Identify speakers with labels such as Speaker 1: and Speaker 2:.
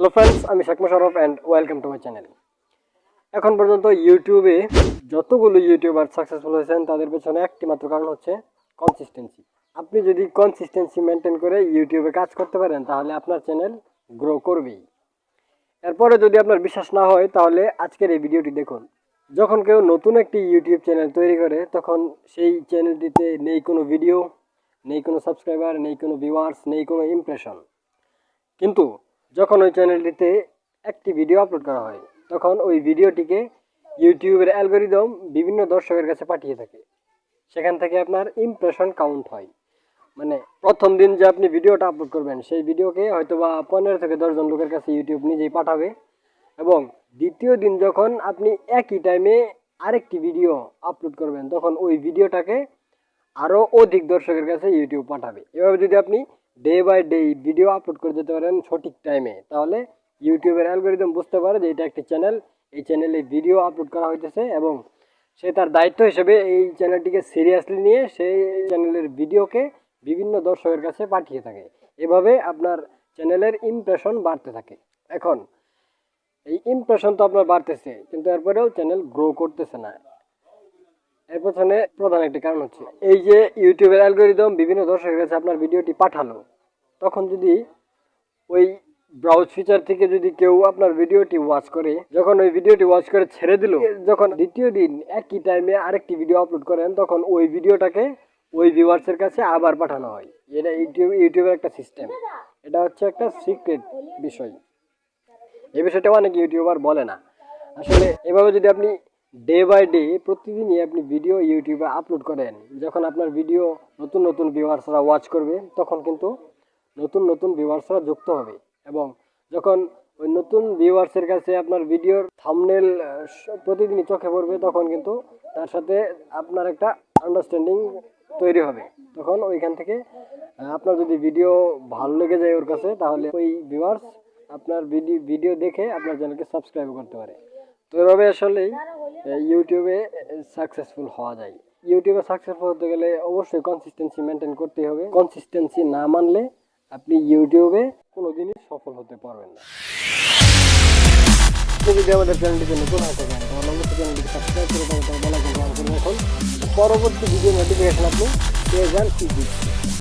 Speaker 1: Hello friends, আমি Sheikh Mosharraf and welcome to my channel. এখন পর্যন্ত ইউটিউবে যতগুলো ইউটিউবার সাকসেসফুল হয়েছেন তাদের পেছনে একটি মাত্র কারণ হচ্ছে কনসিস্টেন্সি। আপনি যদি কনসিস্টেন্সি মেনটেন করে ইউটিউবে কাজ করতে পারেন তাহলে আপনার চ্যানেল গ্রো করবেই। এরপরে যদি আপনার বিশ্বাস না হয় তাহলে আজকের এই ভিডিওটি দেখুন। যখন কেউ নতুন একটি ইউটিউব চ্যানেল তৈরি করে তখন সেই চ্যানেলটিতে নেই কোনো ভিডিও, নেই কোনো সাবস্ক্রাইবার, নেই কোনো ভিউয়ার্স, নেই কোনো ইমপ্রেশন। কিন্তু যখন ওই চ্যানেলটিতে একটি ভিডিও আপলোড করা হয় তখন ওই ভিডিওটিকে ইউটিউবের অ্যালগরিদম বিভিন্ন দর্শকের কাছে পাঠিয়ে থাকে। সেখান থেকে আপনার ইমপ্রেশন কাউন্ট হয়। মানে প্রথম দিন যে আপনি ভিডিওটা আপলোড করবেন সেই ভিডিওকে হয়তো বা 15 থেকে 10 জন লোকের কাছে ইউটিউব নিজেই পাঠাবে, এবং দ্বিতীয় দিন যখন আপনি একই টাইমে আরেকটি ভিডিও আপলোড করবেন তখন ওই ভিডিওটাকে আরও অধিক দর্শকের কাছে ইউটিউব পাঠাবে। এভাবে যদি আপনি day by day video upload করে যেতে পারেন সঠিক টাইমে, তাহলে ইউটিউবের অ্যালগরিদম বুঝতে পারে যে এটা একটি চ্যানেল, এই চ্যানেলে ভিডিও আপলোড করা হইতেছে, এবং সে তার দায়িত্ব হিসেবে এই চ্যানেলটিকে সিরিয়াসলি নিয়ে সেই চ্যানেলের ভিডিওকে বিভিন্ন দর্শকের কাছে পাঠিয়ে থাকে। এভাবে আপনার চ্যানেলের ইমপ্রেশন বাড়তে থাকে। এখন এই ইমপ্রেশন তো আপনার বাড়তেছে, কিন্তু এরপরেও চ্যানেল গ্রো করতেছে না। এর পেছনে প্রধান একটি কারণ হচ্ছে এই যে ইউটিউবের অ্যালগরিদম বিভিন্ন দর্শকের কাছে আপনার ভিডিওটি পাঠালো, তখন যদি ওই ব্রাউজ ফিচার থেকে যদি কেউ আপনার ভিডিওটি ওয়াচ করে, যখন ওই ভিডিওটি ওয়াচ করে ছেড়ে দিল, যখন দ্বিতীয় দিন একই টাইমে আরেকটি ভিডিও আপলোড করেন তখন ওই ভিডিওটাকে ওই ভিউয়ার্সের কাছে আবার পাঠানো হয়। এটা ইউটিউবের একটা সিস্টেম। এটা হচ্ছে একটা সিক্রেট বিষয়। এই বিষয়টা অনেক ইউটিউবার বলে না। আসলে এভাবে যদি আপনি ডে বাই ডে প্রতিদিনই আপনি ভিডিও ইউটিউবে আপলোড করেন, যখন আপনার ভিডিও নতুন নতুন ভিউয়ার্সরা ওয়াচ করবে তখন কিন্তু নতুন নতুন ভিউয়ার্সরা যুক্ত হবে, এবং যখন ওই নতুন ভিউয়ার্সের কাছে আপনার ভিডিওর থাম্বনেল প্রতিদিনই চোখে পড়বে তখন কিন্তু তার সাথে আপনার একটা আন্ডারস্ট্যান্ডিং তৈরি হবে। তখন ওইখান থেকে আপনার যদি ভিডিও ভালো লেগে যায় ওর কাছে, তাহলে ওই ভিউয়ার্স আপনার ভিডিও দেখে আপনার চ্যানেলকে সাবস্ক্রাইব করতে পারে। তো এভাবে আসলেই ইউটিউবে সাকসেসফুল হওয়া যায়। ইউটিউবে সাকসেসফুল হতে গেলে অবশ্যই কনসিস্টেন্সি মেনটেন করতেই হবে। কনসিস্টেন্সি না মানলে আপনি ইউটিউবে কোনোদিনই সফল হতে পারবেন না। আপনি যদি আমাদের চ্যানেলটিতে নতুন হয়ে থাকেন তাহলে অবশ্যই চ্যানেলটিকে সাবস্ক্রাইব করে দেবেন, বেল আইকন অন করে রাখুন। পরবর্তী ভিডিও নোটিফিকেশন আপনি পেয়ে যান ইজি।